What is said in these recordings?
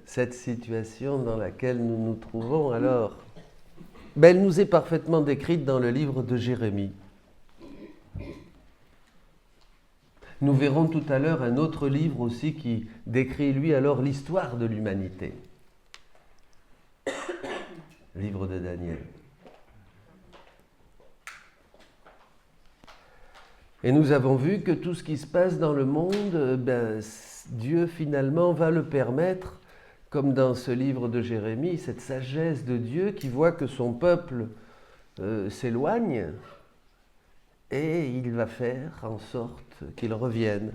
Cette situation dans laquelle nous nous trouvons, alors, elle nous est parfaitement décrite dans le livre de Jérémie. Nous verrons tout à l'heure un autre livre aussi qui décrit, lui, alors l'histoire de l'humanité. Livre de Daniel. Et nous avons vu que tout ce qui se passe dans le monde, Dieu finalement va le permettre, comme dans ce livre de Jérémie, cette sagesse de Dieu qui voit que son peuple s'éloigne et il va faire en sorte qu'il revienne.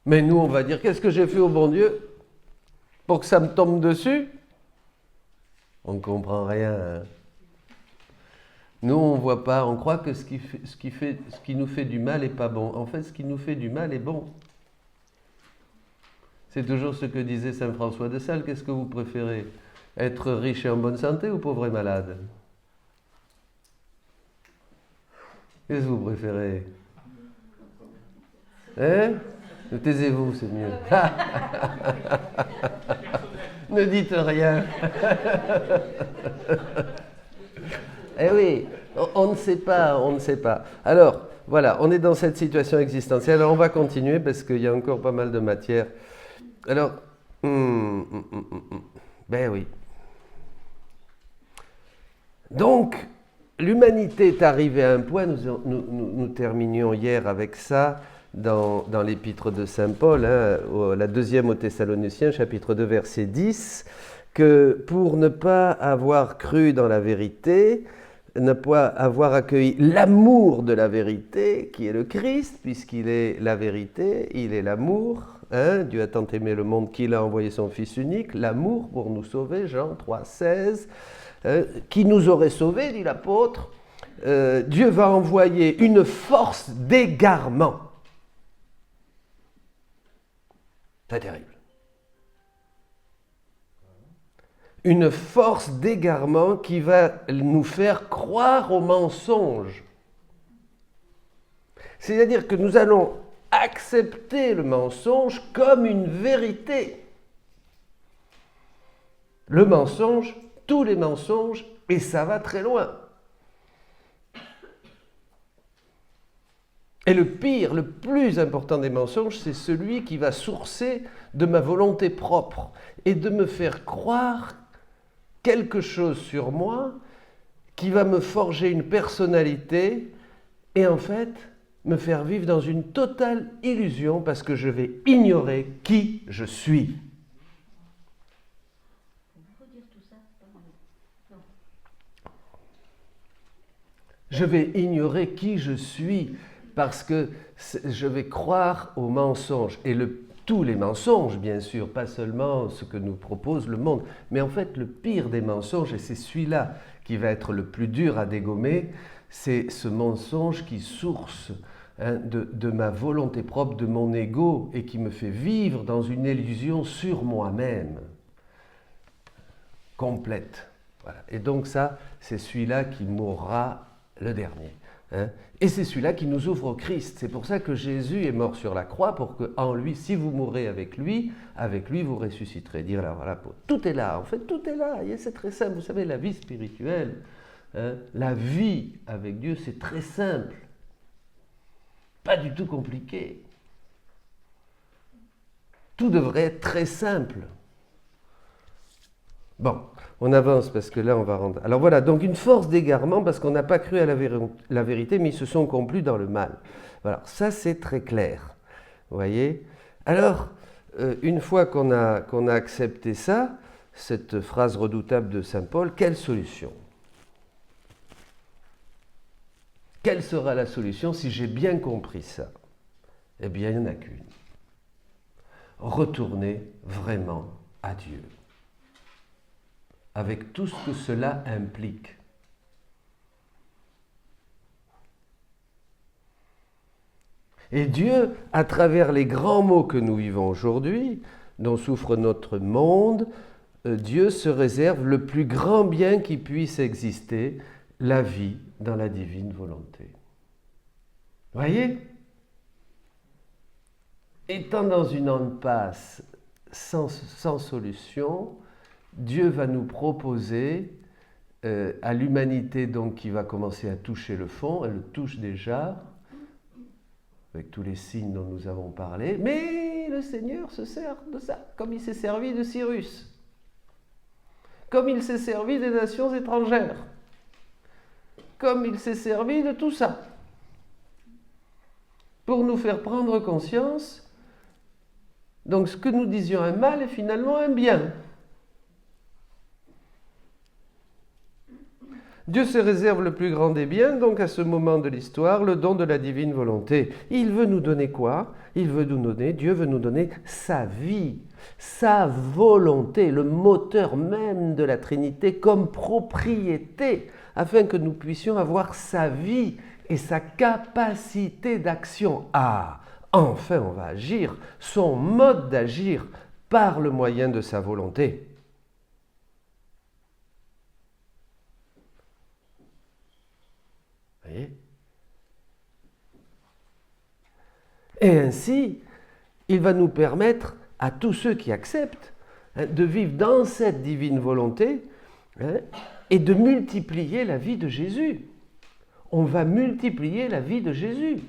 Mais nous, on va dire, qu'est-ce que j'ai fait au bon Dieu pour que ça me tombe dessus? On ne comprend rien. Hein. Nous, on ne voit pas, on croit que ce qui nous fait du mal n'est pas bon. En fait, ce qui nous fait du mal est bon. C'est toujours ce que disait saint François de Sales. Qu'est-ce que vous préférez? Être riche et en bonne santé ou pauvre et malade? Qu'est-ce que vous préférez? Hein? Taisez-vous, c'est mieux. Ne dites rien. Eh oui, on ne sait pas, on ne sait pas. Alors, voilà, on est dans cette situation existentielle. Alors, on va continuer parce qu'il y a encore pas mal de matière. Alors, ben oui. Donc, l'humanité est arrivée à un point, nous terminions hier avec ça, dans l'épître de saint Paul, la deuxième aux Thessaloniciens, chapitre 2, verset 10, que pour ne pas avoir cru dans la vérité, ne pas avoir accueilli l'amour de la vérité, qui est le Christ, puisqu'il est la vérité, il est l'amour. Dieu a tant aimé le monde qu'il a envoyé son Fils unique, l'amour pour nous sauver, Jean 3, 16, qui nous aurait sauvés, dit l'apôtre. Dieu va envoyer une force d'égarement. C'est terrible. Une force d'égarement qui va nous faire croire au mensonge. C'est-à-dire que nous allons accepter le mensonge comme une vérité. Le mensonge, tous les mensonges, et ça va très loin. Et le pire, le plus important des mensonges, c'est celui qui va sourcer de ma volonté propre et de me faire croire quelque chose sur moi qui va me forger une personnalité et en fait me faire vivre dans une totale illusion parce que je vais ignorer qui je suis. Je vais ignorer qui je suis parce que je vais croire aux mensonges. Et tous les mensonges, bien sûr, pas seulement ce que nous propose le monde, mais en fait le pire des mensonges, et c'est celui-là qui va être le plus dur à dégommer, c'est ce mensonge qui source de ma volonté propre, de mon ego, et qui me fait vivre dans une illusion sur moi-même, complète. Voilà. Et donc ça, c'est celui-là qui mourra le dernier. Et c'est celui-là qui nous ouvre au Christ. C'est pour ça que Jésus est mort sur la croix, pour qu'en lui, si vous mourrez avec lui vous ressusciterez. Dire là, voilà, tout est là, en fait, tout est là. C'est très simple. Vous savez, la vie spirituelle, la vie avec Dieu, c'est très simple. Pas du tout compliqué. Tout devrait être très simple. Bon, on avance parce que là on va rendre... Alors voilà, donc une force d'égarement parce qu'on n'a pas cru à la vérité, mais ils se sont complus dans le mal. Voilà, ça c'est très clair. Vous voyez? Alors, une fois qu'on a accepté ça, cette phrase redoutable de saint Paul, quelle solution? Quelle sera la solution si j'ai bien compris ça? Eh bien, il n'y en a qu'une. Retourner vraiment à Dieu. Avec tout ce que cela implique. Et Dieu, à travers les grands maux que nous vivons aujourd'hui, dont souffre notre monde, Dieu se réserve le plus grand bien qui puisse exister, la vie dans la divine volonté. Voyez? Étant dans une impasse sans solution, Dieu va nous proposer à l'humanité donc qui va commencer à toucher le fond, elle le touche déjà, avec tous les signes dont nous avons parlé, mais le Seigneur se sert de ça, comme il s'est servi de Cyrus, comme il s'est servi des nations étrangères, comme il s'est servi de tout ça, pour nous faire prendre conscience, donc ce que nous disions un mal est finalement un bien. Dieu se réserve le plus grand des biens, donc à ce moment de l'histoire, le don de la divine volonté. Il veut nous donner quoi? Dieu veut nous donner sa vie, sa volonté, le moteur même de la Trinité comme propriété, afin que nous puissions avoir sa vie et sa capacité d'action. Ah, enfin on va agir, son mode d'agir par le moyen de sa volonté. Et ainsi, il va nous permettre à tous ceux qui acceptent de vivre dans cette divine volonté et de multiplier la vie de Jésus. On va multiplier la vie de Jésus.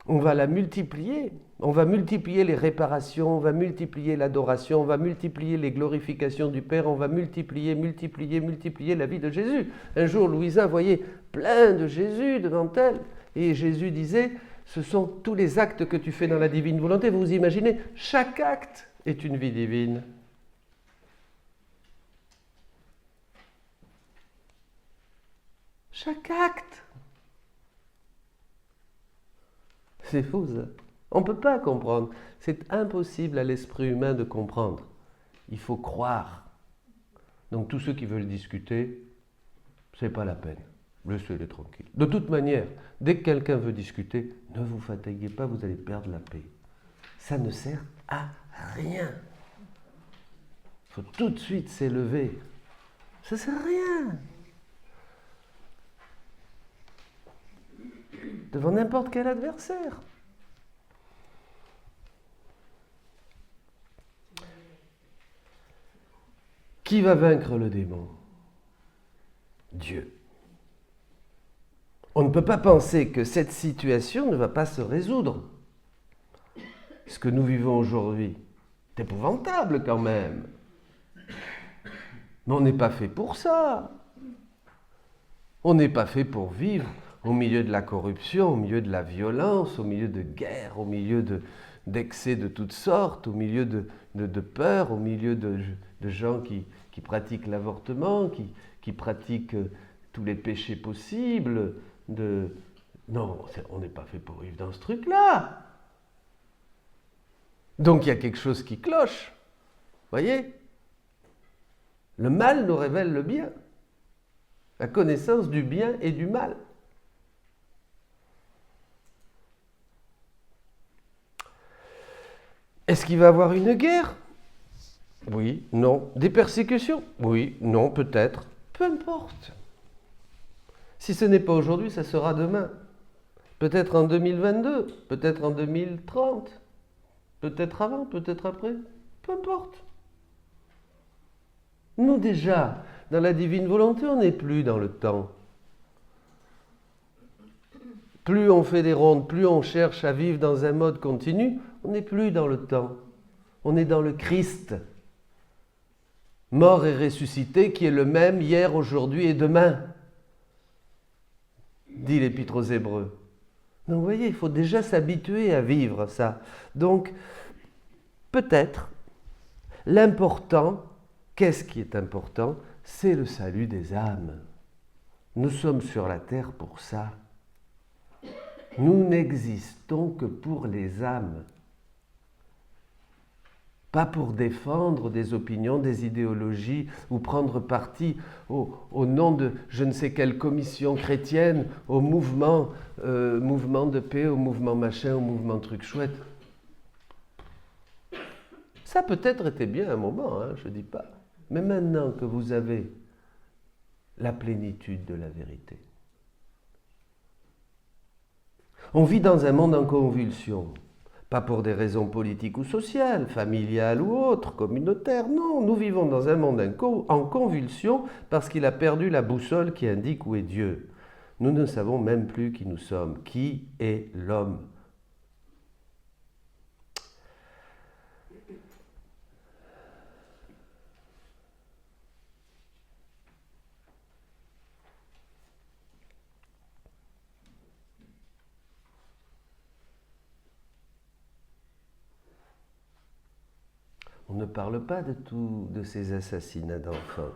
On va la multiplier. On va multiplier les réparations, on va multiplier l'adoration, on va multiplier les glorifications du Père, on va multiplier la vie de Jésus. Un jour, Louisa voyait plein de Jésus devant elle, et Jésus disait, ce sont tous les actes que tu fais dans la divine volonté. Vous vous imaginez, chaque acte est une vie divine. Chaque acte. C'est fou ça. On ne peut pas comprendre. C'est impossible à l'esprit humain de comprendre. Il faut croire. Donc tous ceux qui veulent discuter, c'est pas la peine. Laissez-les tranquilles. De toute manière, dès que quelqu'un veut discuter, ne vous fatiguez pas, vous allez perdre la paix. Ça ne sert à rien. Il faut tout de suite s'élever. Ça ne sert à rien. Devant n'importe quel adversaire. Qui va vaincre le démon? Dieu. On ne peut pas penser que cette situation ne va pas se résoudre. Ce que nous vivons aujourd'hui, c'est épouvantable quand même. Mais on n'est pas fait pour ça. On n'est pas fait pour vivre au milieu de la corruption, au milieu de la violence, au milieu de guerres, au milieu d'excès de toutes sortes, au milieu de peur, au milieu de gens qui pratiquent l'avortement, qui pratiquent tous les péchés possibles. Non, on n'est pas fait pour vivre dans ce truc-là. Donc il y a quelque chose qui cloche. Voyez? Le mal nous révèle le bien. La connaissance du bien et du mal. Est-ce qu'il va y avoir une guerre? Oui, non. Des persécutions? Oui, non, peut-être. Peu importe. Si ce n'est pas aujourd'hui, ça sera demain. Peut-être en 2022, peut-être en 2030, peut-être avant, peut-être après. Peu importe. Nous déjà, dans la divine volonté, on n'est plus dans le temps. Plus on fait des rondes, plus on cherche à vivre dans un mode continu, on n'est plus dans le temps. On est dans le Christ, mort et ressuscité, qui est le même hier, aujourd'hui et demain, dit l'Épître aux Hébreux. Donc vous voyez, il faut déjà s'habituer à vivre ça. Donc, peut-être, l'important, qu'est-ce qui est important? C'est le salut des âmes. Nous sommes sur la terre pour ça. Nous n'existons que pour les âmes. Pas pour défendre des opinions, des idéologies ou prendre parti au nom de je ne sais quelle commission chrétienne, au mouvement de paix, au mouvement machin, au mouvement truc chouette. Ça peut-être était bien un moment, je ne dis pas. Mais maintenant que vous avez la plénitude de la vérité, on vit dans un monde en convulsion. Pas pour des raisons politiques ou sociales, familiales ou autres, communautaires, non. Nous vivons dans un monde en convulsion parce qu'il a perdu la boussole qui indique où est Dieu. Nous ne savons même plus qui nous sommes. Qui est l'homme ? On ne parle pas de ces assassinats d'enfants.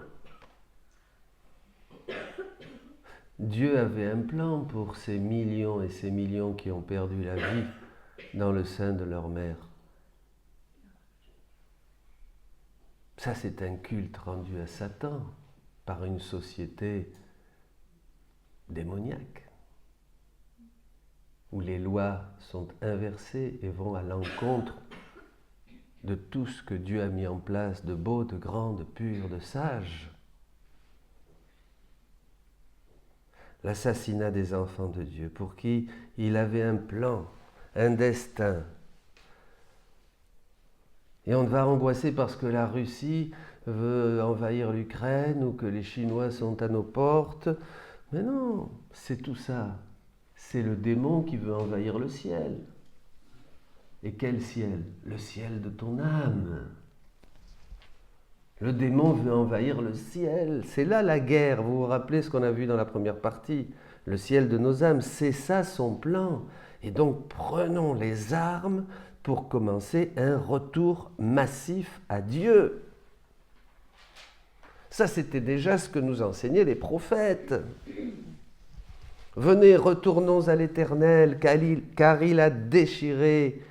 Dieu avait un plan pour ces millions et ces millions qui ont perdu la vie dans le sein de leur mère. Ça, c'est un culte rendu à Satan par une société démoniaque, où les lois sont inversées et vont à l'encontre de tout ce que Dieu a mis en place de beau, de grand, de pur, de sage. L'assassinat des enfants de Dieu, pour qui il avait un plan, un destin. Et on va angoisser parce que la Russie veut envahir l'Ukraine ou que les Chinois sont à nos portes. Mais non, c'est tout ça. C'est le démon qui veut envahir le ciel. Et quel ciel ? Le ciel de ton âme. Le démon veut envahir le ciel. C'est là la guerre. Vous vous rappelez ce qu'on a vu dans la première partie ? Le ciel de nos âmes, c'est ça son plan. Et donc prenons les armes pour commencer un retour massif à Dieu. Ça, c'était déjà ce que nous enseignaient les prophètes. Venez, retournons à l'Éternel, car il a déchiré,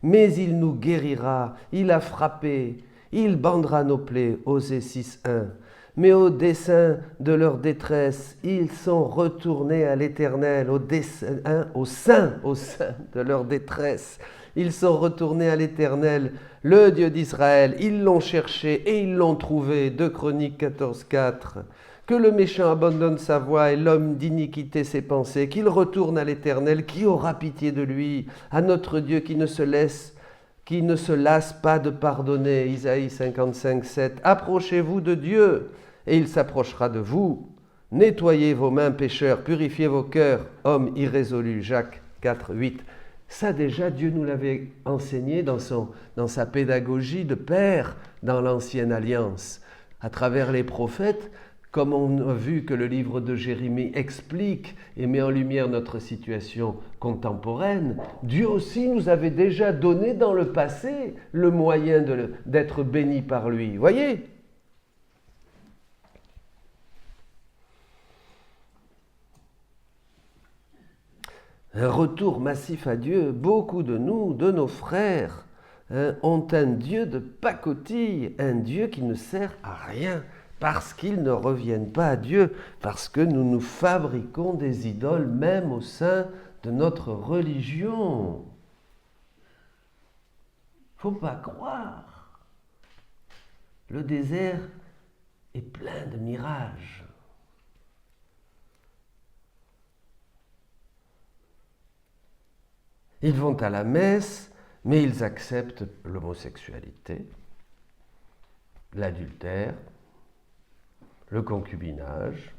mais il nous guérira, il a frappé, il bandera nos plaies, Osée 6.1. Mais au dessein de leur détresse, ils sont retournés à l'Éternel, au sein de leur détresse. Ils sont retournés à l'Éternel, le Dieu d'Israël. Ils l'ont cherché et ils l'ont trouvé. 2 Chroniques 14.4. Que le méchant abandonne sa voie et l'homme d'iniquité ses pensées, qu'il retourne à l'Éternel, qui aura pitié de lui, à notre Dieu qui ne se lasse pas de pardonner. Isaïe 55.7. Approchez-vous de Dieu et il s'approchera de vous. Nettoyez vos mains, pécheurs, purifiez vos cœurs, hommes irrésolus. Jacques 4.8. Ça déjà, Dieu nous l'avait enseigné dans sa pédagogie de père dans l'Ancienne Alliance. À travers les prophètes, comme on a vu que le livre de Jérémie explique et met en lumière notre situation contemporaine, Dieu aussi nous avait déjà donné dans le passé le moyen d'être bénis par lui. Voyez ? Un retour massif à Dieu. Beaucoup de nous, de nos frères, ont un Dieu de pacotille, un Dieu qui ne sert à rien, parce qu'ils ne reviennent pas à Dieu, parce que nous nous fabriquons des idoles même au sein de notre religion. Faut pas croire. Le désert est plein de mirages. Ils vont à la messe, mais ils acceptent l'homosexualité, l'adultère, le concubinage.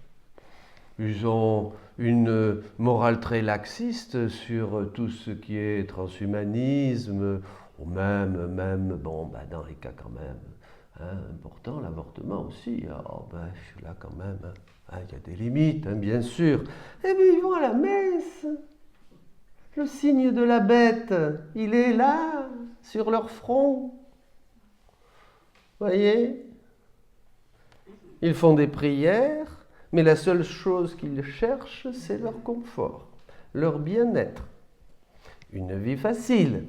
Ils ont une morale très laxiste sur tout ce qui est transhumanisme, ou même dans les cas quand même important, l'avortement aussi. Là quand même, il y a des limites, bien sûr. Et bien ils vont à la messe. Le signe de la bête, il est là, sur leur front. Voyez ? Ils font des prières, mais la seule chose qu'ils cherchent, c'est leur confort, leur bien-être. Une vie facile.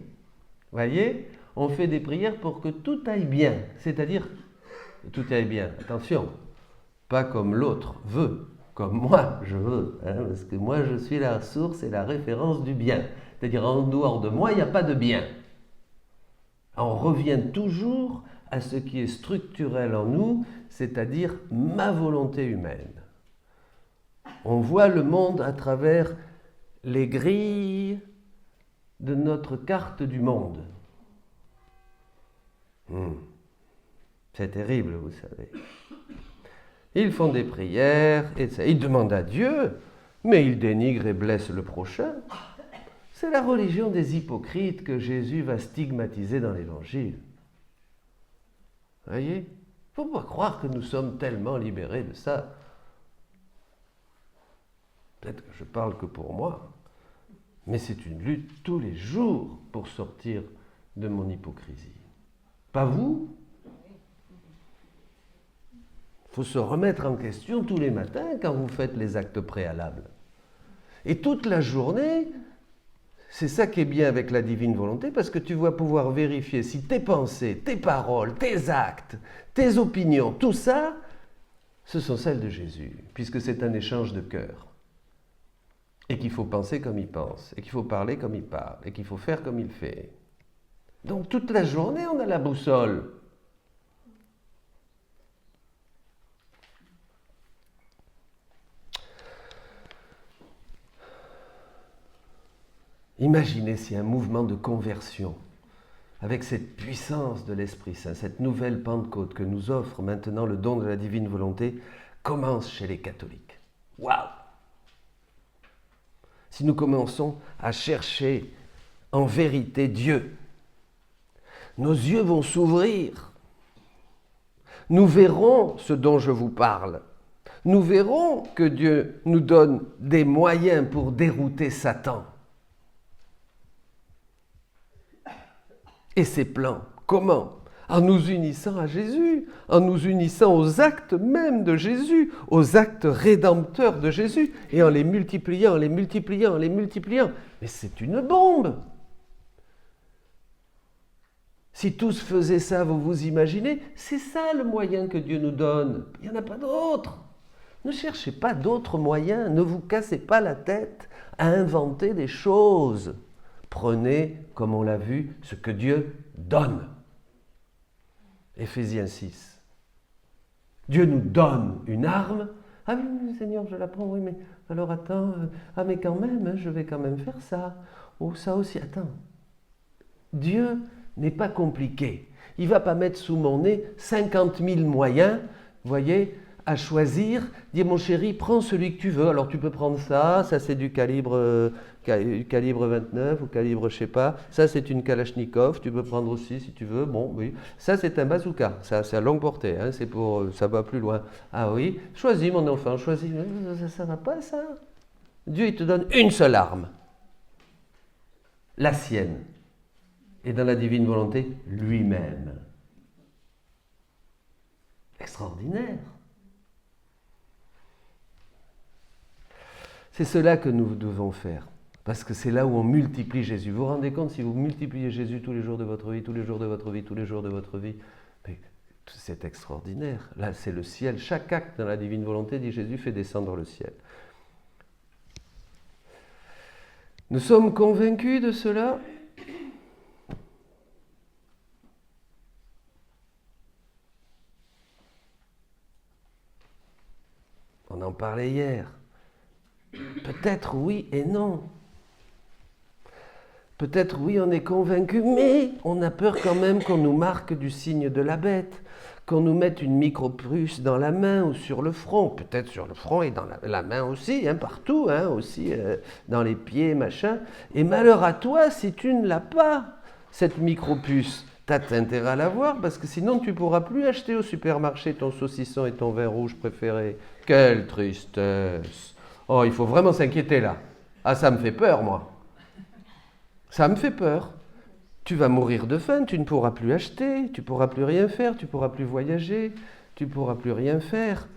Voyez ? On fait des prières pour que tout aille bien. C'est-à-dire, tout aille bien. Attention, pas comme l'autre veut. Comme moi, je veux, parce que moi, je suis la source et la référence du bien. C'est-à-dire, en dehors de moi, il n'y a pas de bien. On revient toujours à ce qui est structurel en nous, c'est-à-dire ma volonté humaine. On voit le monde à travers les grilles de notre carte du monde. C'est terrible, vous savez. Ils font des prières, et ils demandent à Dieu, mais ils dénigrent et blessent le prochain. C'est la religion des hypocrites que Jésus va stigmatiser dans l'Évangile. Voyez ? Il ne faut pas croire que nous sommes tellement libérés de ça. Peut-être que je parle que pour moi, mais c'est une lutte tous les jours pour sortir de mon hypocrisie. Pas vous ? Il faut se remettre en question tous les matins quand vous faites les actes préalables. Et toute la journée, c'est ça qui est bien avec la divine volonté, parce que tu vas pouvoir vérifier si tes pensées, tes paroles, tes actes, tes opinions, tout ça, ce sont celles de Jésus, puisque c'est un échange de cœur. Et qu'il faut penser comme il pense, et qu'il faut parler comme il parle, et qu'il faut faire comme il fait. Donc toute la journée, on a la boussole. Imaginez si un mouvement de conversion, avec cette puissance de l'Esprit Saint, cette nouvelle Pentecôte que nous offre maintenant le don de la divine volonté, commence chez les catholiques. Waouh! Si nous commençons à chercher en vérité Dieu, nos yeux vont s'ouvrir. Nous verrons ce dont je vous parle. Nous verrons que Dieu nous donne des moyens pour dérouter Satan. Et ses plans, comment ? En nous unissant à Jésus, en nous unissant aux actes même de Jésus, aux actes rédempteurs de Jésus, et en les multipliant, les multipliant, les multipliant. Mais c'est une bombe! Si tous faisaient ça, vous vous imaginez, c'est ça le moyen que Dieu nous donne. Il n'y en a pas d'autre. Ne cherchez pas d'autres moyens, ne vous cassez pas la tête à inventer des choses. Prenez, comme on l'a vu, ce que Dieu donne. Éphésiens 6. Dieu nous donne une arme. Ah oui, Seigneur, je la prends, oui, mais alors attends, mais quand même, je vais quand même faire ça. Oh, ça aussi, attends. Dieu n'est pas compliqué. Il ne va pas mettre sous mon nez 50 000 moyens, vous voyez, à choisir. Dis, mon chéri, prends celui que tu veux. Alors tu peux prendre ça, ça c'est du calibre 29 ou calibre je sais pas. Ça c'est une Kalachnikov, tu peux prendre aussi si tu veux. Bon, oui. Ça c'est un bazooka, ça c'est à longue portée, hein, c'est pour, ça va plus loin. Ah oui, choisis mon enfant, choisis. Ça va pas ça. Dieu il te donne une seule arme, la sienne. Et dans la divine volonté, lui-même. Extraordinaire. C'est cela que nous devons faire, parce que c'est là où on multiplie Jésus. Vous vous rendez compte, si vous multipliez Jésus tous les jours de votre vie, tous les jours de votre vie, tous les jours de votre vie, c'est extraordinaire. Là, c'est le ciel. Chaque acte dans la divine volonté, dit Jésus, fait descendre le ciel. Nous sommes convaincus de cela ? On en parlait hier. Peut-être oui et non. Peut-être oui, on est convaincu, mais on a peur quand même qu'on nous marque du signe de la bête, qu'on nous mette une micropuce dans la main ou sur le front, peut-être sur le front et dans la main aussi, hein, partout, hein, aussi dans les pieds, machin. Et malheur à toi si tu ne l'as pas, cette micropuce. T'as intérêt à l'avoir parce que sinon tu ne pourras plus acheter au supermarché ton saucisson et ton vin rouge préféré. Quelle tristesse! Oh, il faut vraiment s'inquiéter là. Ah, ça me fait peur, moi. Ça me fait peur. Tu vas mourir de faim, tu ne pourras plus acheter, tu ne pourras plus rien faire, tu ne pourras plus voyager, tu ne pourras plus rien faire.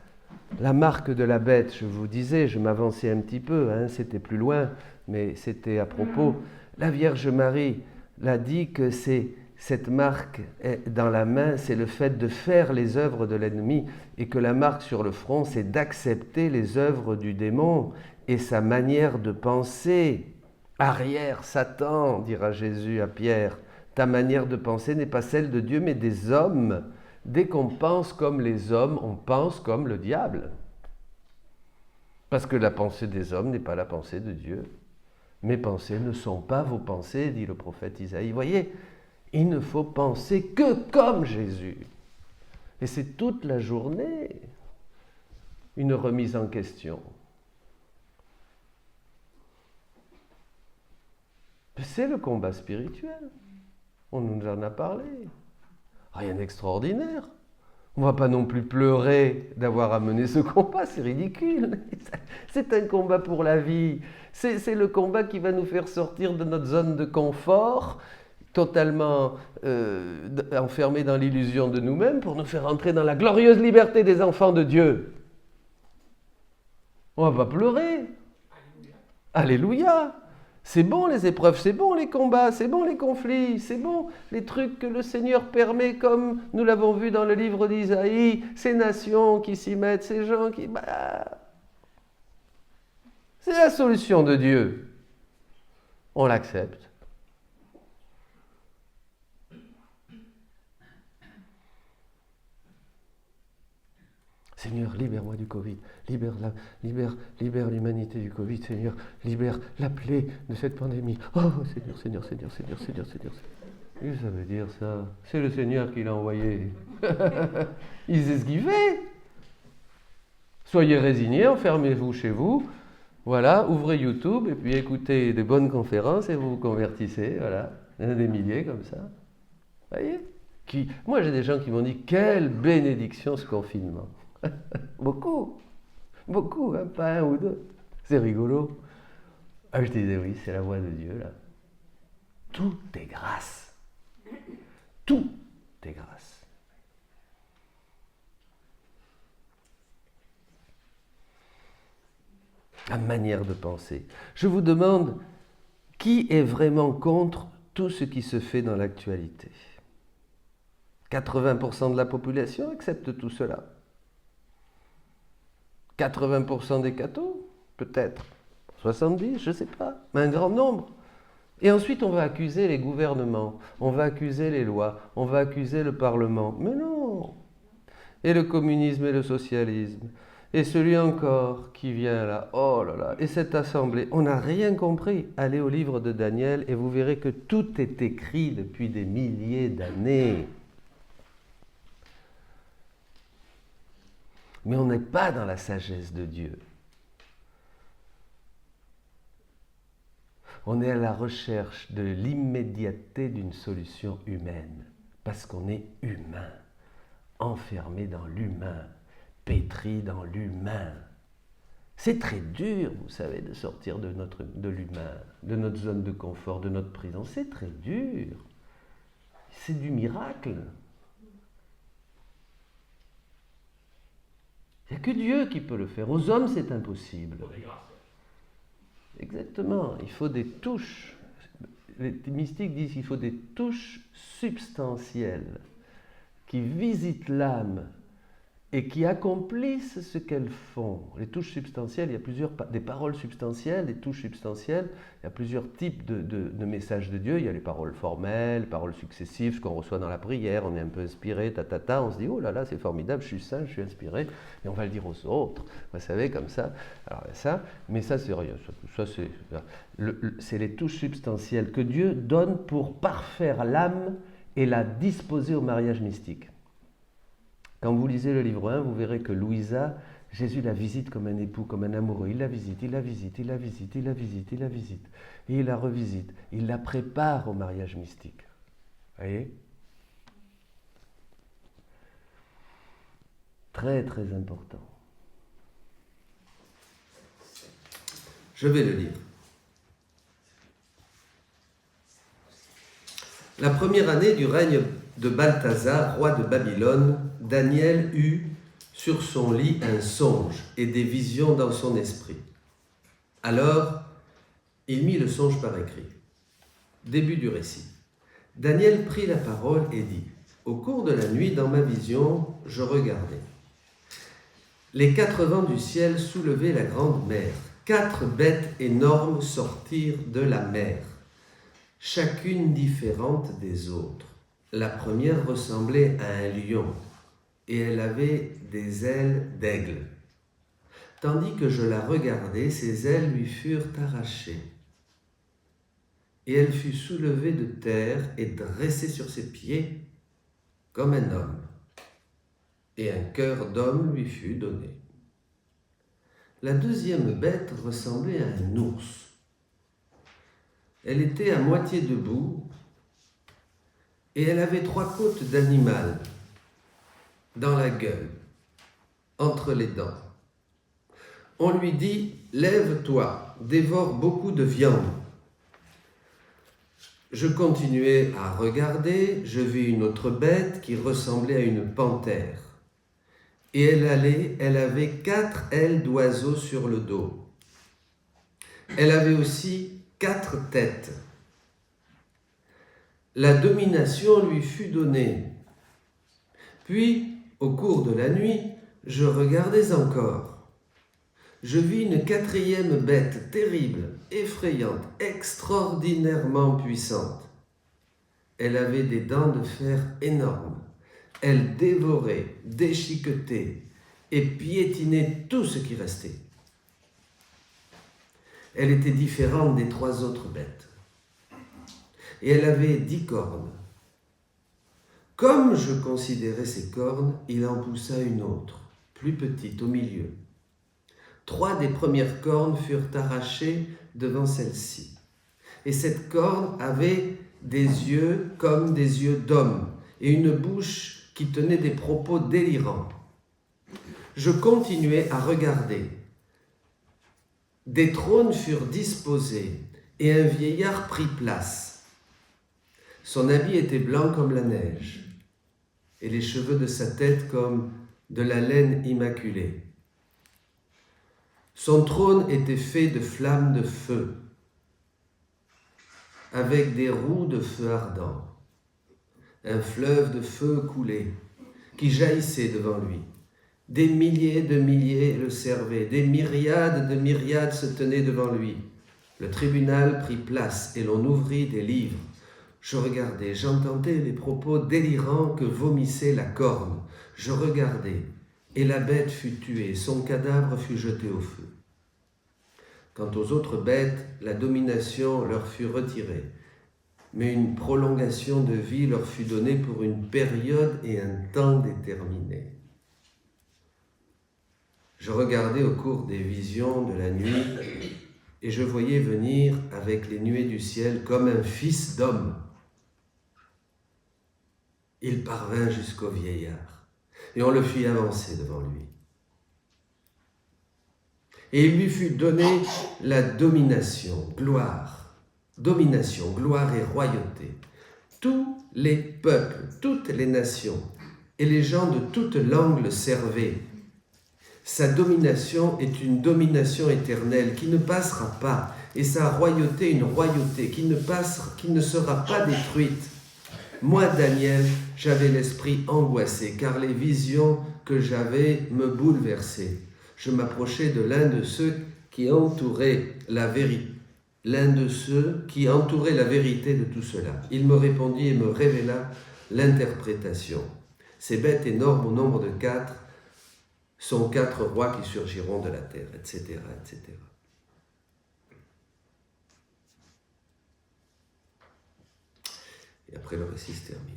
La marque de la bête, je vous disais, je m'avançais un petit peu, hein, c'était plus loin, mais c'était à propos. La Vierge Marie l'a dit que c'est cette marque dans la main, c'est le fait de faire les œuvres de l'ennemi, et que la marque sur le front, c'est d'accepter les œuvres du démon et sa manière de penser. Arrière, Satan, dira Jésus à Pierre, ta manière de penser n'est pas celle de Dieu, mais des hommes. Dès qu'on pense comme les hommes, on pense comme le diable. Parce que la pensée des hommes n'est pas la pensée de Dieu. Mes pensées ne sont pas vos pensées, dit le prophète Isaïe. Voyez, il ne faut penser que comme Jésus. Et c'est toute la journée une remise en question. C'est le combat spirituel. On nous en a parlé. Rien d'extraordinaire. On ne va pas non plus pleurer d'avoir à mener ce combat, c'est ridicule. C'est un combat pour la vie. C'est le combat qui va nous faire sortir de notre zone de confort, totalement enfermés dans l'illusion de nous-mêmes, pour nous faire entrer dans la glorieuse liberté des enfants de Dieu. On ne va pas pleurer. Alléluia. C'est bon les épreuves, c'est bon les combats, c'est bon les conflits, c'est bon les trucs que le Seigneur permet, comme nous l'avons vu dans le livre d'Isaïe, ces nations qui s'y mettent, ces gens qui... c'est la solution de Dieu. On l'accepte. Seigneur, libère-moi du Covid, libère l'humanité du Covid, Seigneur, libère la plaie de cette pandémie. Oh, Seigneur, Seigneur, Seigneur, Seigneur, Seigneur, Seigneur. Qu'est-ce que ça veut dire ça? C'est le Seigneur qui l'a envoyé. Il sait ce qu'il fait. Soyez résignés, enfermez-vous chez vous, voilà, ouvrez YouTube et puis écoutez des bonnes conférences et vous vous convertissez, voilà. Il y en a des milliers comme ça. Vous voyez? Moi j'ai des gens qui m'ont dit, quelle bénédiction ce confinement. Beaucoup, hein, pas un ou deux. C'est rigolo. Ah, je disais oui, c'est la voix de Dieu là. Tout est grâce. Tout est grâce. La manière de penser. Je vous demande, qui est vraiment contre tout ce qui se fait dans l'actualité? 80% de la population accepte tout cela. 80% des cathos, peut-être. 70, je ne sais pas, mais un grand nombre. Et ensuite, on va accuser les gouvernements, on va accuser les lois, on va accuser le Parlement. Mais non! Et le communisme et le socialisme. Et celui encore qui vient là, oh là là, et cette assemblée, on n'a rien compris. Allez au livre de Daniel et vous verrez que tout est écrit depuis des milliers d'années. Mais on n'est pas dans la sagesse de Dieu. On est à la recherche de l'immédiateté d'une solution humaine, parce qu'on est humain, enfermé dans l'humain, pétri dans l'humain. C'est très dur, vous savez, de sortir de l'humain, de notre zone de confort, de notre prison. C'est très dur. C'est du miracle. Il n'y a que Dieu qui peut le faire. Aux hommes, c'est impossible. Exactement. Il faut des touches. Les mystiques disent qu'il faut des touches substantielles qui visitent l'âme et qui accomplissent ce qu'elles font. Les touches substantielles, il y a des paroles substantielles, des touches substantielles. Il y a plusieurs types de messages de Dieu. Il y a les paroles formelles, les paroles successives, ce qu'on reçoit dans la prière. On est un peu inspiré, on se dit, oh là là, c'est formidable, je suis saint, je suis inspiré. Et on va le dire aux autres, vous savez, comme ça. Alors ça, mais ça, c'est rien. Ça, c'est les touches substantielles que Dieu donne pour parfaire l'âme et la disposer au mariage mystique. Quand vous lisez le livre 1, vous verrez que Louisa, Jésus la visite comme un époux, comme un amoureux. Il la visite, il la visite, il la visite, il la visite, il la visite. Et il la revisite. Il la prépare au mariage mystique. Vous voyez? Très, très important. Je vais le lire. La première année du règne de Balthazar, roi de Babylone, Daniel eut sur son lit un songe et des visions dans son esprit. Alors, il mit le songe par écrit. Début du récit. Daniel prit la parole et dit, « Au cours de la nuit, dans ma vision, je regardais. Les 4 vents du ciel soulevaient la grande mer. 4 bêtes énormes sortirent de la mer, chacune différente des autres. La première ressemblait à un lion, et elle avait des ailes d'aigle. Tandis que je la regardais, ses ailes lui furent arrachées. et elle fut soulevée de terre et dressée sur ses pieds comme un homme. Et un cœur d'homme lui fut donné. La deuxième bête ressemblait à un ours. Elle était à moitié debout et elle avait 3 côtes d'animal dans la gueule, entre les dents. On lui dit « Lève-toi, dévore beaucoup de viande ». Je continuai à regarder, je vis une autre bête qui ressemblait à une panthère. Et elle avait 4 ailes d'oiseau sur le dos. Elle avait aussi 4 têtes. La domination lui fut donnée. Puis, au cours de la nuit, je regardais encore. Je vis une 4e bête terrible, effrayante, extraordinairement puissante. Elle avait des dents de fer énormes. Elle dévorait, déchiquetait et piétinait tout ce qui restait. Elle était différente des 3 autres bêtes. Et elle avait 10 cornes. Comme je considérais ces cornes, il en poussa une autre, plus petite, au milieu. 3 des premières cornes furent arrachées devant celle-ci. Et cette corne avait des yeux comme des yeux d'homme et une bouche qui tenait des propos délirants. Je continuai à regarder. Des trônes furent disposés et un vieillard prit place. Son habit était blanc comme la neige et les cheveux de sa tête comme de la laine immaculée. Son trône était fait de flammes de feu, avec des roues de feu ardent. Un fleuve de feu coulait, qui jaillissait devant lui. Des milliers de milliers le servaient, des myriades de myriades se tenaient devant lui. Le tribunal prit place et l'on ouvrit des livres. Je regardais, j'entendais les propos délirants que vomissait la corne. Je regardais, et la bête fut tuée, son cadavre fut jeté au feu. Quant aux autres bêtes, la domination leur fut retirée, mais une prolongation de vie leur fut donnée pour une période et un temps déterminés. Je regardais au cours des visions de la nuit, et je voyais venir avec les nuées du ciel comme un fils d'homme. Il parvint jusqu'au vieillard, et on le fit avancer devant lui. Et il lui fut donné la domination, gloire et royauté. Tous les peuples, toutes les nations et les gens de toutes langues le servaient. Sa domination est une domination éternelle qui ne passera pas, et sa royauté une royauté qui ne sera pas détruite. Moi, Daniel, j'avais l'esprit angoissé, car les visions que j'avais me bouleversaient. Je m'approchai de l'un de ceux qui entouraient la vérité. De tout cela. Il me répondit et me révéla l'interprétation. Ces bêtes énormes au nombre de 4 sont 4 rois qui surgiront de la terre, etc., etc. Et après le récit se termine.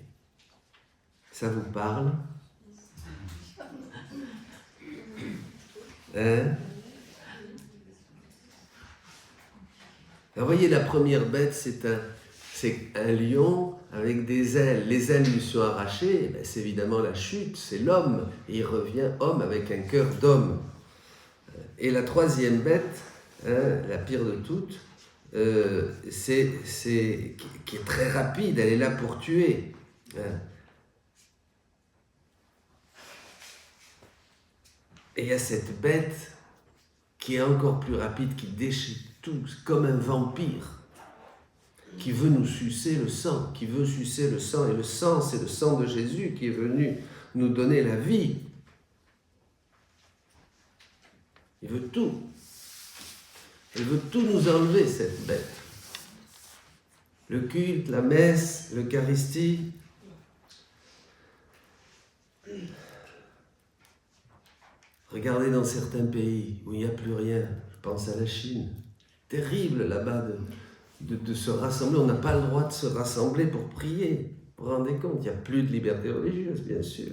Ça vous parle? Hein? Alors, voyez, la première bête, c'est un lion avec des ailes. Les ailes lui sont arrachées, ben, c'est évidemment la chute, c'est l'homme. Et il revient homme avec un cœur d'homme. Et la troisième bête, la pire de toutes, qui est très rapide, elle est là pour tuer. Et il y a cette bête qui est encore plus rapide, qui déchire tout, comme un vampire, qui veut nous sucer le sang, qui veut sucer le sang. Et le sang, c'est le sang de Jésus qui est venu nous donner la vie. Il veut tout. Elle veut tout nous enlever, cette bête. Le culte, la messe, l'Eucharistie. Regardez dans certains pays où il n'y a plus rien. Je pense à la Chine. Terrible là-bas de se rassembler. On n'a pas le droit de se rassembler pour prier. Vous vous rendez compte, il n'y a plus de liberté religieuse, bien sûr.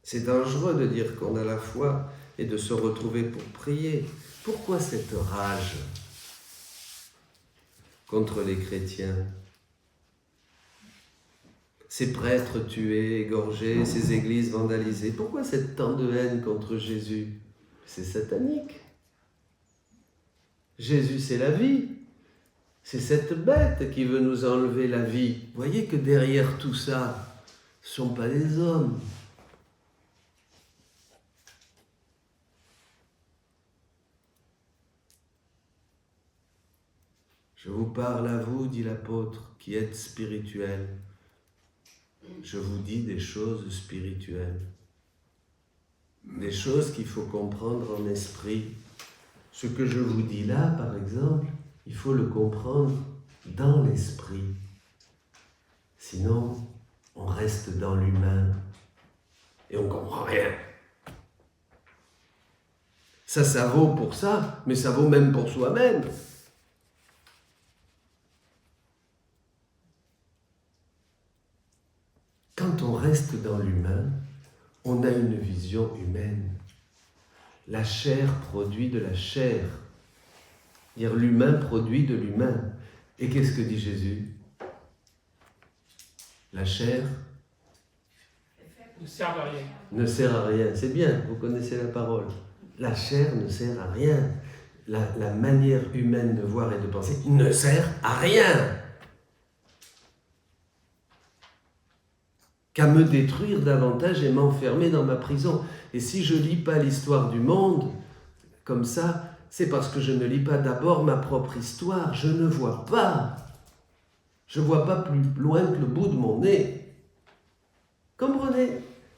C'est dangereux de dire qu'on a la foi et de se retrouver pour prier. Pourquoi cette rage contre les chrétiens? Ces prêtres tués, égorgés, ces églises vandalisées. Pourquoi cette tant de haine contre Jésus? C'est satanique. Jésus, c'est la vie. C'est cette bête qui veut nous enlever la vie. Vous voyez que derrière tout ça, ce ne sont pas des hommes. Je vous parle à vous, dit l'apôtre, qui êtes spirituels. Je vous dis des choses spirituelles. Des choses qu'il faut comprendre en esprit. Ce que je vous dis là, par exemple, il faut le comprendre dans l'esprit. Sinon, on reste dans l'humain et on ne comprend rien. Ça vaut pour ça, mais ça vaut même pour soi-même. Quand on reste dans l'humain, on a une vision humaine. La chair produit de la chair. Dire l'humain produit de l'humain. Et qu'est-ce que dit Jésus? La chair ne sert à rien. Ne sert à rien. C'est bien, vous connaissez la parole. La chair ne sert à rien. La manière humaine de voir et de penser ne sert à rien. Qu'à me détruire davantage et m'enfermer dans ma prison. Et si je ne lis pas l'histoire du monde comme ça, c'est parce que je ne lis pas d'abord ma propre histoire. Je ne vois pas. Je ne vois pas plus loin que le bout de mon nez. Comprenez?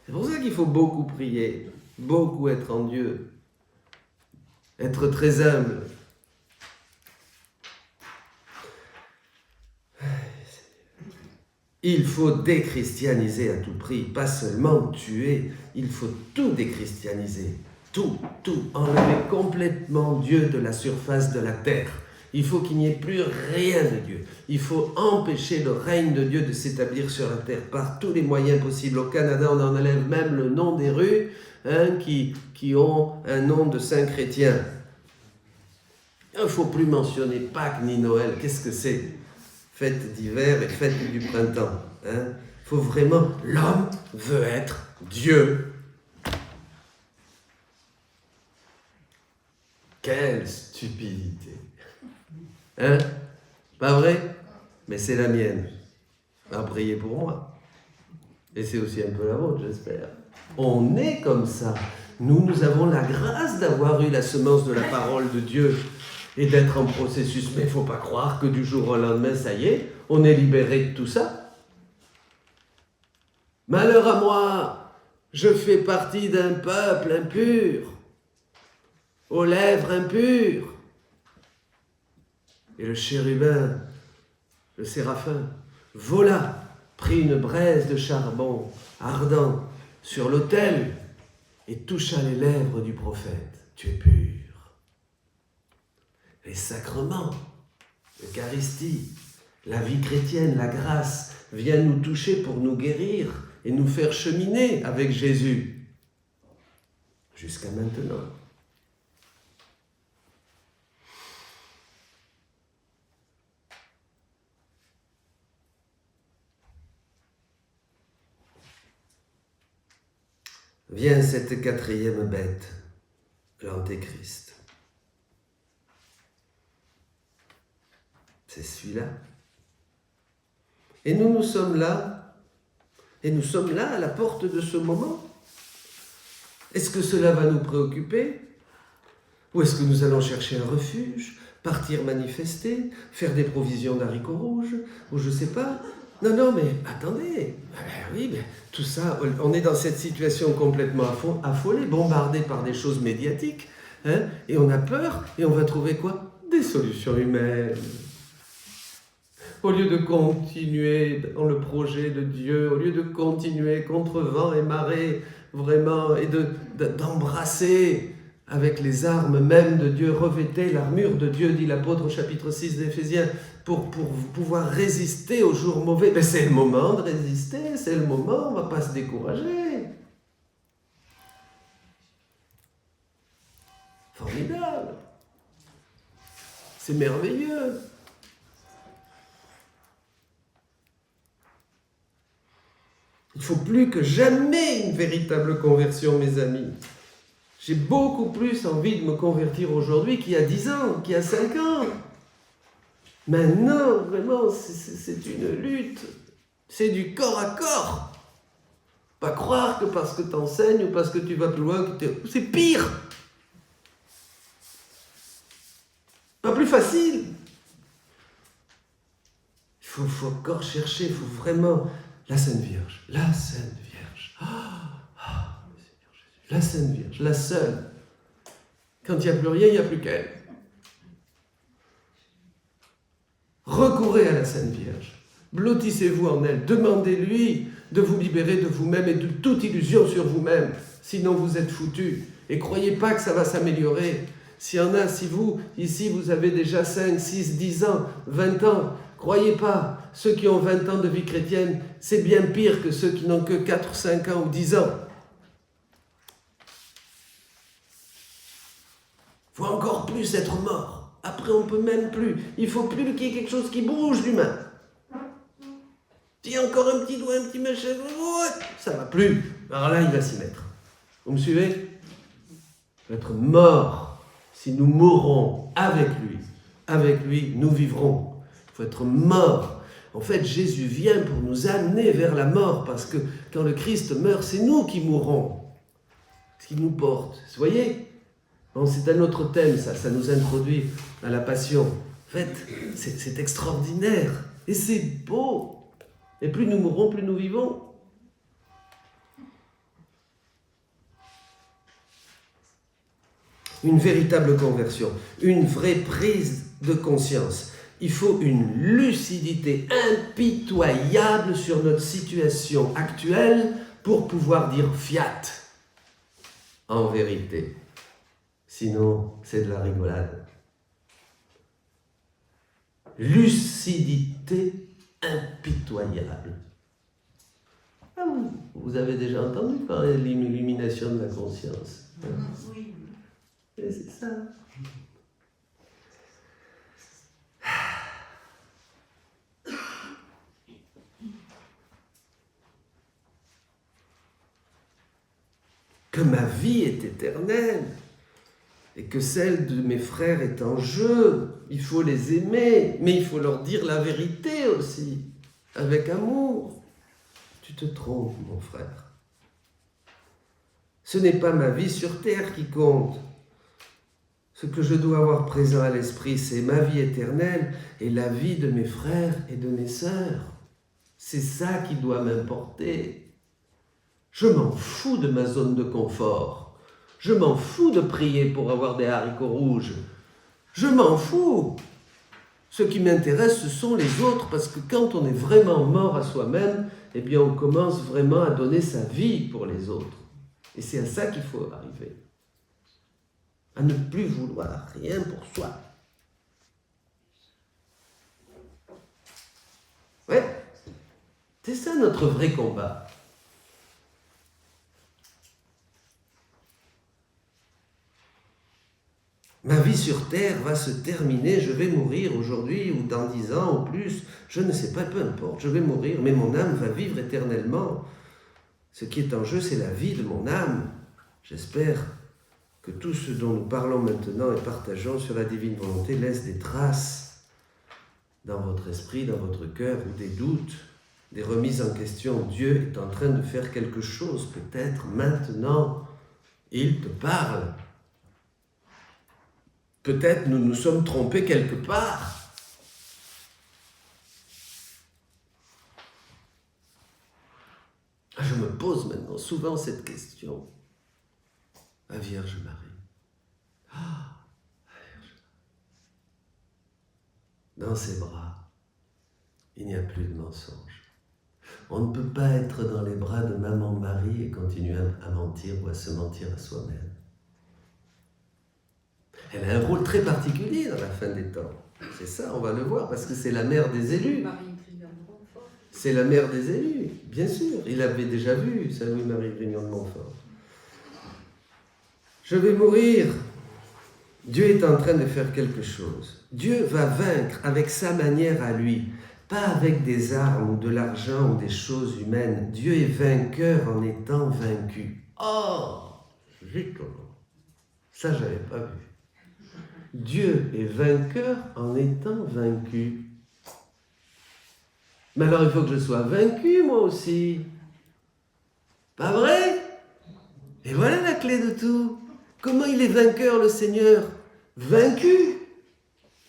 C'est pour ça qu'il faut beaucoup prier, beaucoup être en Dieu, être très humble. Il faut déchristianiser à tout prix, pas seulement tuer, il faut tout déchristianiser, tout, enlever complètement Dieu de la surface de la terre. Il faut qu'il n'y ait plus rien de Dieu. Il faut empêcher le règne de Dieu de s'établir sur la terre par tous les moyens possibles. Au Canada, on en enlève même le nom des rues qui ont un nom de saint chrétien. Il ne faut plus mentionner Pâques ni Noël. Qu'est-ce que c'est? Fête d'hiver et fête du printemps. Il faut vraiment... L'homme veut être Dieu. Quelle stupidité. Pas vrai? Mais c'est la mienne. Priez pour moi. Et c'est aussi un peu la vôtre, j'espère. On est comme ça. Nous avons la grâce d'avoir eu la semence de la parole de Dieu et d'être en processus. Mais il ne faut pas croire que du jour au lendemain, ça y est, on est libéré de tout ça. Malheur à moi, je fais partie d'un peuple impur, aux lèvres impures. Et le chérubin, le séraphin, vola, prit une braise de charbon ardent sur l'autel et toucha les lèvres du prophète. Tu es pur. Les sacrements, l'Eucharistie, la vie chrétienne, la grâce viennent nous toucher pour nous guérir et nous faire cheminer avec Jésus. Jusqu'à maintenant. Vient cette quatrième bête, l'Antéchrist. C'est celui-là. Et nous sommes là, à la porte de ce moment. Est-ce que cela va nous préoccuper? Ou est-ce que nous allons chercher un refuge, partir manifester, faire des provisions d'haricots rouges, ou je ne sais pas? Non, mais attendez, oui, mais tout ça, on est dans cette situation complètement affolée, bombardée par des choses médiatiques, et on a peur, et on va trouver quoi? Des solutions humaines. Au lieu de continuer dans le projet de Dieu, au lieu de continuer contre vent et marée, vraiment, et d'embrasser avec les armes même de Dieu, revêtez l'armure de Dieu, dit l'apôtre au chapitre 6 d'Éphésiens, pour pouvoir résister aux jours mauvais. Mais c'est le moment de résister, c'est le moment, on ne va pas se décourager. Formidable. C'est merveilleux. Il faut plus que jamais une véritable conversion, mes amis. J'ai beaucoup plus envie de me convertir aujourd'hui qu'il y a 10 ans, qu'il y a 5 ans. Maintenant, vraiment, c'est une lutte. C'est du corps à corps. Pas croire que parce que tu enseignes ou parce que tu vas plus loin, c'est pire. Pas plus facile. Il faut encore chercher, il faut vraiment... La Sainte Vierge, la Sainte Vierge. La Sainte Vierge, la seule. Quand il n'y a plus rien, il n'y a plus qu'elle. Recourez à la Sainte Vierge. Blottissez-vous en elle. Demandez-lui de vous libérer de vous-même et de toute illusion sur vous-même. Sinon, vous êtes foutus. Et croyez pas que ça va s'améliorer. S'il y en a, si vous, ici, vous avez déjà 5, 6, 10 ans, 20 ans, croyez pas, ceux qui ont 20 ans de vie chrétienne, c'est bien pire que ceux qui n'ont que 4, 5 ans ou 10 ans. Il faut encore plus être mort. Après, on ne peut même plus. Il ne faut plus qu'il y ait quelque chose qui bouge d'humain. Il y a encore un petit doigt, un petit machin, ça ne va plus. Alors là, il va s'y mettre. Vous me suivez? Il faut être mort. Si nous mourrons avec lui, nous vivrons. Il faut être mort. En fait, Jésus vient pour nous amener vers la mort, parce que quand le Christ meurt, c'est nous qui mourrons. Ce qui nous porte. Vous voyez? Bon, c'est un autre thème, ça nous introduit à la passion. En fait, c'est extraordinaire. Et c'est beau. Et plus nous mourrons, plus nous vivons. Une véritable conversion, une vraie prise de conscience. Il faut une lucidité impitoyable sur notre situation actuelle pour pouvoir dire fiat en vérité. Sinon, c'est de la rigolade. Lucidité impitoyable. Ah, vous avez déjà entendu parler de l'illumination de la conscience? Oui. Et c'est ça. Que ma vie est éternelle et que celle de mes frères est en jeu. Il faut les aimer, mais il faut leur dire la vérité aussi, avec amour. Tu te trompes, mon frère. Ce n'est pas ma vie sur terre qui compte. Ce que je dois avoir présent à l'esprit, c'est ma vie éternelle et la vie de mes frères et de mes sœurs. C'est ça qui doit m'importer. Je m'en fous de ma zone de confort. Je m'en fous de prier pour avoir des haricots rouges. Je m'en fous. Ce qui m'intéresse, ce sont les autres, parce que quand on est vraiment mort à soi-même, eh bien on commence vraiment à donner sa vie pour les autres. Et c'est à ça qu'il faut arriver. À ne plus vouloir rien pour soi. Ouais, c'est ça notre vrai combat. Ma vie sur terre va se terminer, je vais mourir aujourd'hui ou dans 10 ans ou plus, je ne sais pas, peu importe, je vais mourir, mais mon âme va vivre éternellement. Ce qui est en jeu, c'est la vie de mon âme. J'espère que tout ce dont nous parlons maintenant et partageons sur la divine volonté laisse des traces dans votre esprit, dans votre cœur, ou des doutes, des remises en question. Dieu est en train de faire quelque chose, peut-être maintenant. Il te parle. Peut-être nous nous sommes trompés quelque part. Je me pose maintenant souvent cette question. La Vierge Marie. Ah, la Vierge. Dans ses bras, il n'y a plus de mensonge. On ne peut pas être dans les bras de Maman Marie et continuer à mentir ou à se mentir à soi-même. Elle a un rôle très particulier dans la fin des temps. C'est ça, on va le voir, parce que c'est la mère des élus. C'est la mère des élus, bien sûr. Il avait déjà vu Saint Louis-Marie Grignon de Montfort. Je vais mourir. Dieu est en train de faire quelque chose. Dieu va vaincre avec sa manière à lui, pas avec des armes ou de l'argent ou des choses humaines. Dieu est vainqueur en étant vaincu. Oh, zut, ça je n'avais pas vu. Dieu est vainqueur en étant vaincu. Mais alors il faut que je sois vaincu moi aussi. Pas vrai? Et voilà la clé de tout. Comment il est vainqueur le Seigneur? Vaincu,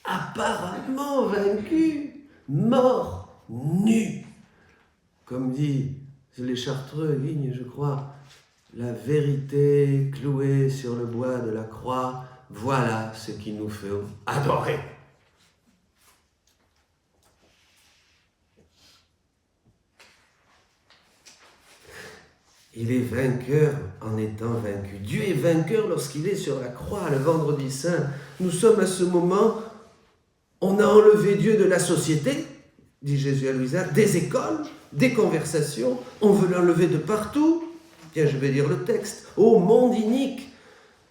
apparemment vaincu, mort, nu. Comme dit les Chartreux, Vigne, je crois, la vérité clouée sur le bois de la croix, voilà ce qui nous fait adorer. Il est vainqueur en étant vaincu. Dieu est vainqueur lorsqu'il est sur la croix le vendredi saint. Nous sommes à ce moment, on a enlevé Dieu de la société, dit Jésus à Louisa, des écoles, des conversations, on veut l'enlever de partout. Tiens, je vais lire le texte. Ô monde inique,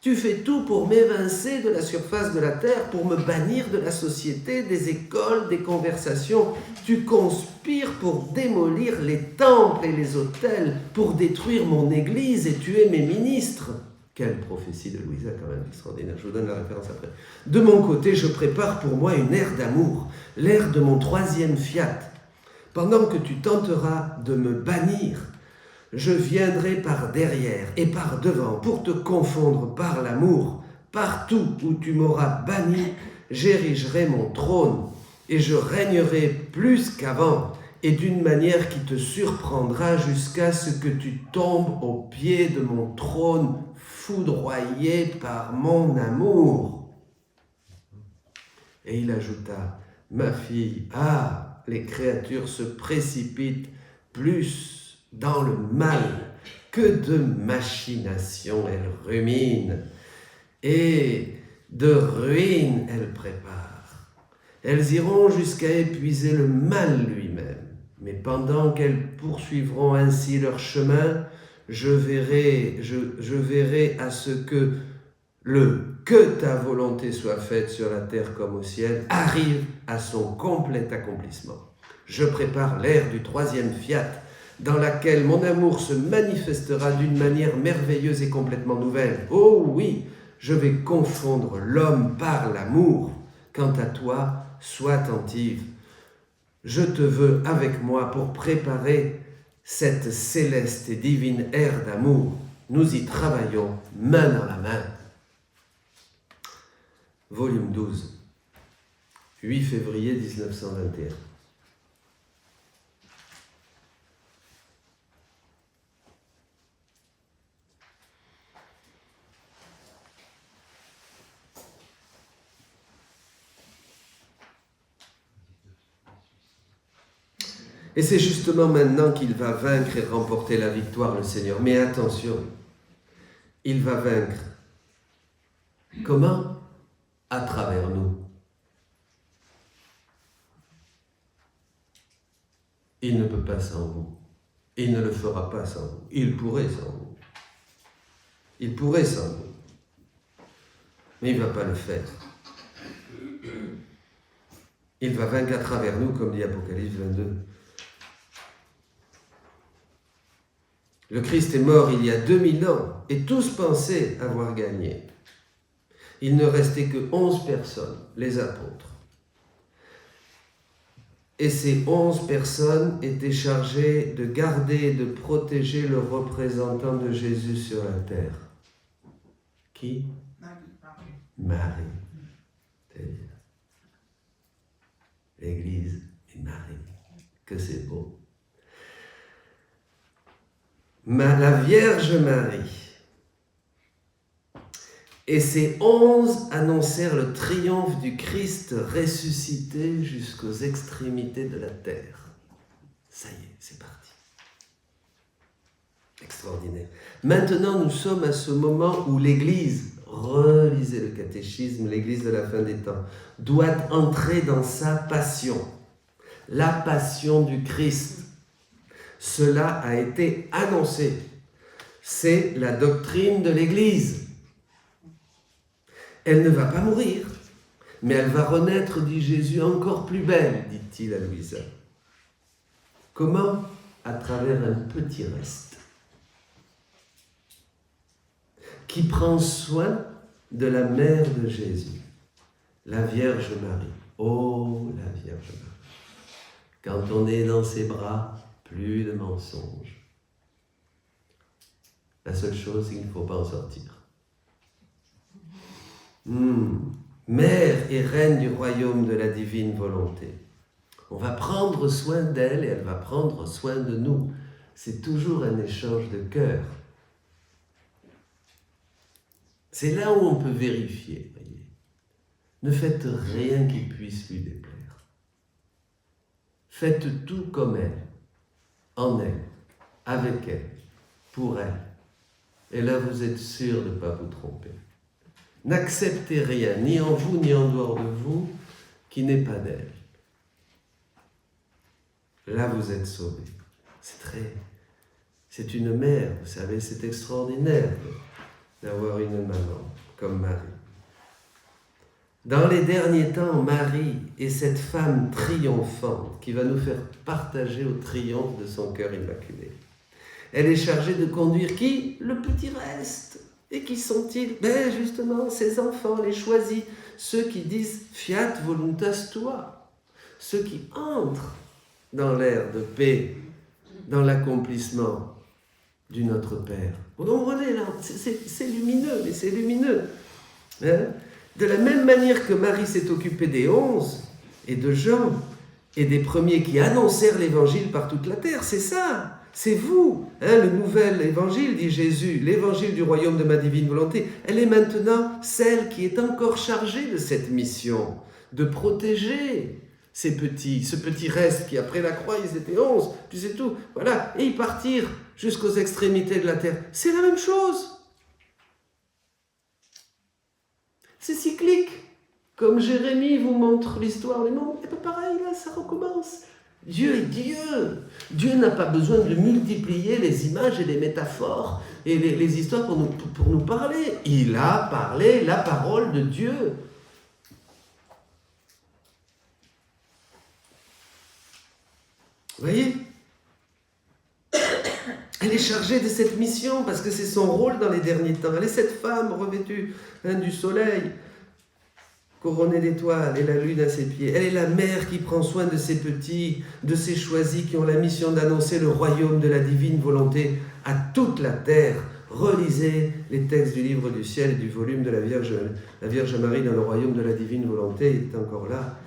tu fais tout pour m'évincer de la surface de la terre, pour me bannir de la société, des écoles, des conversations. Tu conspires pour démolir les temples et les autels, pour détruire mon église et tuer mes ministres. Quelle prophétie de Louisa quand même extraordinaire. Je vous donne la référence après. De mon côté, je prépare pour moi une ère d'amour, l'ère de mon troisième fiat. Pendant que tu tenteras de me bannir, je viendrai par derrière et par devant pour te confondre par l'amour. Partout où tu m'auras banni, j'érigerai mon trône et je régnerai plus qu'avant et d'une manière qui te surprendra jusqu'à ce que tu tombes au pied de mon trône foudroyé par mon amour. Et il ajouta, ma fille, les créatures se précipitent plus dans le mal que de machination elles ruminent et de ruine elles préparent. Elles iront jusqu'à épuiser le mal lui-même, mais pendant qu'elles poursuivront ainsi leur chemin, je verrai à ce que ta volonté soit faite sur la terre comme au ciel arrive à son complet accomplissement. Je prépare l'ère du troisième fiat, dans laquelle mon amour se manifestera d'une manière merveilleuse et complètement nouvelle. Oh oui, je vais confondre l'homme par l'amour. Quant à toi, sois attentive. Je te veux avec moi pour préparer cette céleste et divine ère d'amour. Nous y travaillons main dans la main. Volume 12, 8 février 1921. Et c'est justement maintenant qu'il va vaincre et remporter la victoire, le Seigneur. Mais attention, il va vaincre. Comment? À travers nous. Il ne peut pas sans vous. Il ne le fera pas sans vous. Il pourrait sans vous. Il pourrait sans vous. Mais il ne va pas le faire. Il va vaincre à travers nous, comme dit Apocalypse 22. Le Christ est mort il y a 2000 ans et tous pensaient avoir gagné. Il ne restait que 11 personnes, les apôtres. Et ces 11 personnes étaient chargées de garder et de protéger le représentant de Jésus sur la terre. Qui? Marie. L'Église et Marie. Que c'est beau. La Vierge Marie et ces 11 annoncèrent le triomphe du Christ ressuscité jusqu'aux extrémités de la terre. Ça y est, c'est parti. Extraordinaire. Maintenant, nous sommes à ce moment où l'Église, relisez le catéchisme, l'Église de la fin des temps, doit entrer dans sa passion, la passion du Christ. Cela a été annoncé. C'est la doctrine de l'Église. Elle ne va pas mourir, mais elle va renaître, dit Jésus, encore plus belle, dit-il à Louisa. Comment? À travers un petit reste qui prend soin de la mère de Jésus, la Vierge Marie. Oh, la Vierge Marie. Quand on est dans ses bras, plus de mensonges. La seule chose, c'est qu'il ne faut pas en sortir. Mère et reine du royaume de la divine volonté. On va prendre soin d'elle et elle va prendre soin de nous. C'est toujours un échange de cœur. C'est là où on peut vérifier, voyez. Ne faites rien qui puisse lui déplaire. Faites tout comme elle, en elle, avec elle, pour elle. Et là, vous êtes sûr de ne pas vous tromper. N'acceptez rien, ni en vous, ni en dehors de vous, qui n'est pas d'elle. Là, vous êtes sauvés. C'est une mère, vous savez, c'est extraordinaire d'avoir une maman comme Marie. Dans les derniers temps, Marie est cette femme triomphante qui va nous faire partager au triomphe de son cœur immaculé. Elle est chargée de conduire qui? Le petit reste. Et qui sont-ils? Ben justement, ces enfants, les choisis, ceux qui disent « fiat voluntas tua », ceux qui entrent dans l'ère de paix, dans l'accomplissement du Notre Père. Vous comprenez là? C'est lumineux, mais c'est lumineux. Hein? De la même manière que Marie s'est occupée des 11 et de Jean et des premiers qui annoncèrent l'évangile par toute la terre, c'est ça. C'est vous, hein, le nouvel évangile, dit Jésus, l'évangile du royaume de ma divine volonté. Elle est maintenant celle qui est encore chargée de cette mission, de protéger ce petit reste qui, après la croix, ils étaient 11, puis c'est tout. Voilà, et ils partirent jusqu'aux extrémités de la terre. C'est la même chose. C'est cyclique. Comme Jérémie vous montre l'histoire des mondes, et bien pareil, là, ça recommence. Dieu est Dieu. Dieu n'a pas besoin de multiplier les images et les métaphores et les histoires pour nous parler. Il a parlé la parole de Dieu. Vous voyez? Elle est chargée de cette mission parce que c'est son rôle dans les derniers temps. Elle est cette femme revêtue du soleil, couronnée d'étoiles et la lune à ses pieds. Elle est la mère qui prend soin de ses petits, de ses choisis qui ont la mission d'annoncer le royaume de la divine volonté à toute la terre. Relisez les textes du livre du ciel et du volume de la Vierge Marie dans le royaume de la divine volonté est encore là.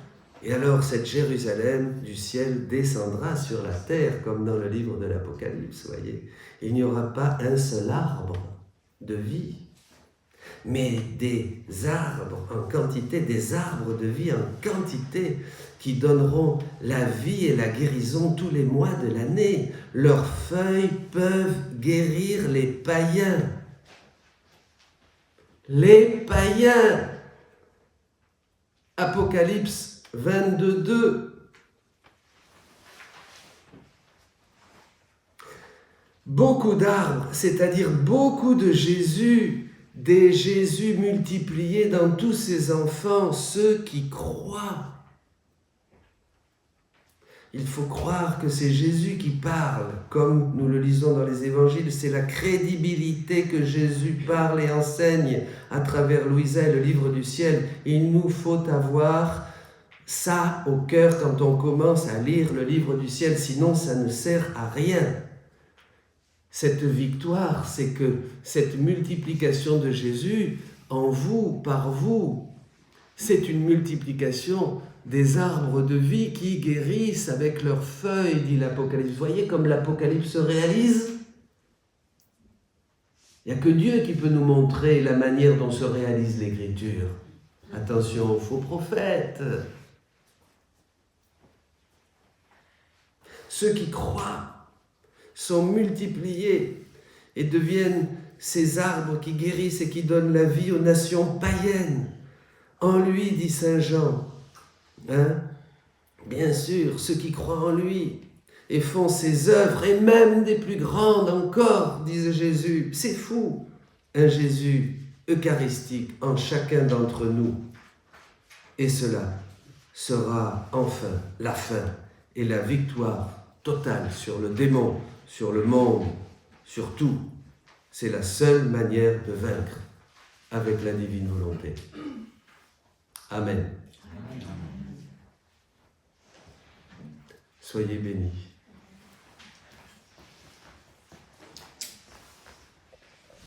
Et alors cette Jérusalem du ciel descendra sur la terre comme dans le livre de l'Apocalypse, voyez. Il n'y aura pas un seul arbre de vie, mais des arbres en quantité, des arbres de vie en quantité qui donneront la vie et la guérison tous les mois de l'année. Leurs feuilles peuvent guérir les païens. Les païens. Apocalypse 22:2. Beaucoup d'arbres, c'est-à-dire beaucoup de Jésus, des Jésus multipliés dans tous ses enfants, ceux qui croient. Il faut croire que c'est Jésus qui parle, comme nous le lisons dans les évangiles, c'est la crédibilité que Jésus parle et enseigne à travers Louisa et le livre du ciel. Il nous faut avoir ça au cœur quand on commence à lire le livre du ciel, sinon ça ne sert à rien. Cette victoire, c'est que cette multiplication de Jésus en vous, par vous, c'est une multiplication des arbres de vie qui guérissent avec leurs feuilles, dit l'Apocalypse. Vous voyez comme l'Apocalypse se réalise? Il n'y a que Dieu qui peut nous montrer la manière dont se réalise l'Écriture. Attention aux faux prophètes. Ceux qui croient sont multipliés. et deviennent ces arbres qui guérissent et qui donnent la vie aux nations païennes. En lui, dit Saint Jean, hein? Bien sûr, ceux qui croient en lui et font ses œuvres, et même des plus grandes encore, disait Jésus. C'est fou, un Jésus eucharistique en chacun d'entre nous. Et cela sera enfin la fin et la victoire totale sur le démon, sur le monde, sur tout. C'est la seule manière de vaincre avec la divine volonté. Amen. Soyez bénis.